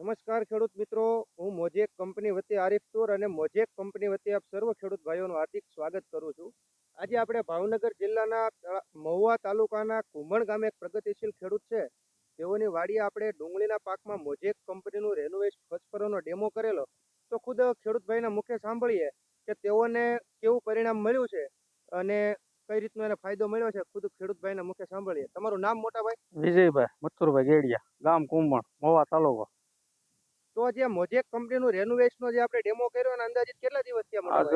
નમસ્કાર ખેડૂત મિત્રો, હું મોજેક કંપની વતી આરિફ ટુર અને મોજેક કંપની વતી આપ સર્વ ખેડૂત ભાઈઓનું હાર્દિક સ્વાગત કરું છું. આજે આપણે ભાવનગર જિલ્લાના મહુવા તાલુકાના કુમણ ગામે એક પ્રગતિશીલ ખેડૂત છે. તેઓની વાડીએ આપણે ડુંગળીના પાકમાં મોજેક કંપનીનું રેનોવેટ ફોસ્ફરસનો ડેમો કરેલો. તો ખુદ ખેડૂત ભાઈના મુખે સાંભળીએ કે તેઓને કેવું પરિણામ મળ્યું છે અને કઈ રીતનો એને ફાયદો મળ્યો છે. ખુદ ખેડૂત ભાઈના મુખે સાંભળીએ. તમારું નામ મોટા ભાઈ? વિજયભાઈ મથુરભાઈ ગેડિયા, ગામ કુંભણ, મહુવા તાલુકો. તો જે મોજેક કંપનીનું રેનોવેશનનો જે આપણે ડેમો કર્યો અને અંદાજિત કેટલા દિવસ થયા મોટા આજ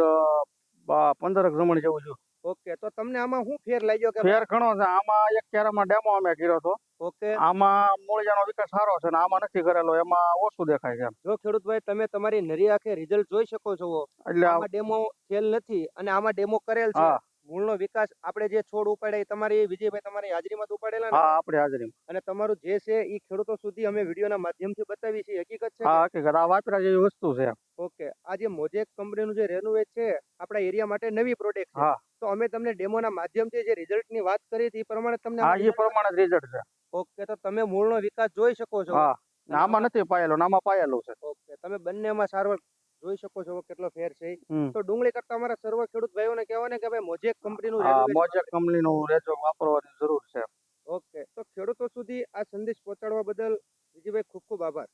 ભાઈ? 15 જમણ જેવું છું. ઓકે, તો તમને આમાં શું ફેર લાગ્યો કે ફેર ઘણો છે. આમાં એક કેરામાં ડેમો અમે કર્યો હતો. ઓકે, આમાં મૂળિયાનો વિકાસ સારો છે ને આમાં નથી કરેલો, એમાં ઓછું દેખાય છે. જો ખેડૂતભાઈ તમે તમારી નરી આંખે રિઝલ્ટ જોઈ શકો છો. એટલે આમાં ડેમો ફેલ નથી અને આમાં ડેમો કરેલ છે. હા મૂળનો વિકાસ આપણે જે છોડ ઉપાડ્યા એ તમારી વિજયભાઈ તમારી હાજરીમાં જ ઉપાડેલા ને? હા, આપણી હાજરીમાં. અને તમારું જે છે એ ખેડૂતો સુધી અમે વિડીયોના માધ્યમથી બતાવી છે, હકીકત છે? હા, હકીકત. આ વાપરા જેવી વસ્તુ છે. ઓકે, આ જે મોજેક કંપનીનું જે રેનોવેટ છે આપણા એરિયા માટે નવી પ્રોડક્ટ છે. હા તો અમે તમને ડેમોના માધ્યમથી જે રિઝલ્ટની વાત કરી હતી એ પ્રમાણે તમને હા, એ પ્રમાણે રિઝલ્ટ છે. ઓકે, તો તમે મૂળનો વિકાસ જોઈ શકો છો. હા, આમાં નથી પાયેલો, આમાં પાયેલું છે. ઓકે, તમે બંનેમાં સારવાર જોઈ શકો છો કેટલો ફેર છે. હમ. તો ડુંગળી કરતા અમારા સર્વ ખેડૂત ભાઈઓને કહેવાને કે ભાઈ મોજેક કંપનીનું હા, રેનોવેટ. મોજેક કંપનીનું રેજો વાપરવાની જરૂર છે. ઓકે, તો ખેડૂતો સુધી આ સંદેશ પહોંચાડવા બદલ વિજયભાઈ ખૂબ ખૂબ આભાર.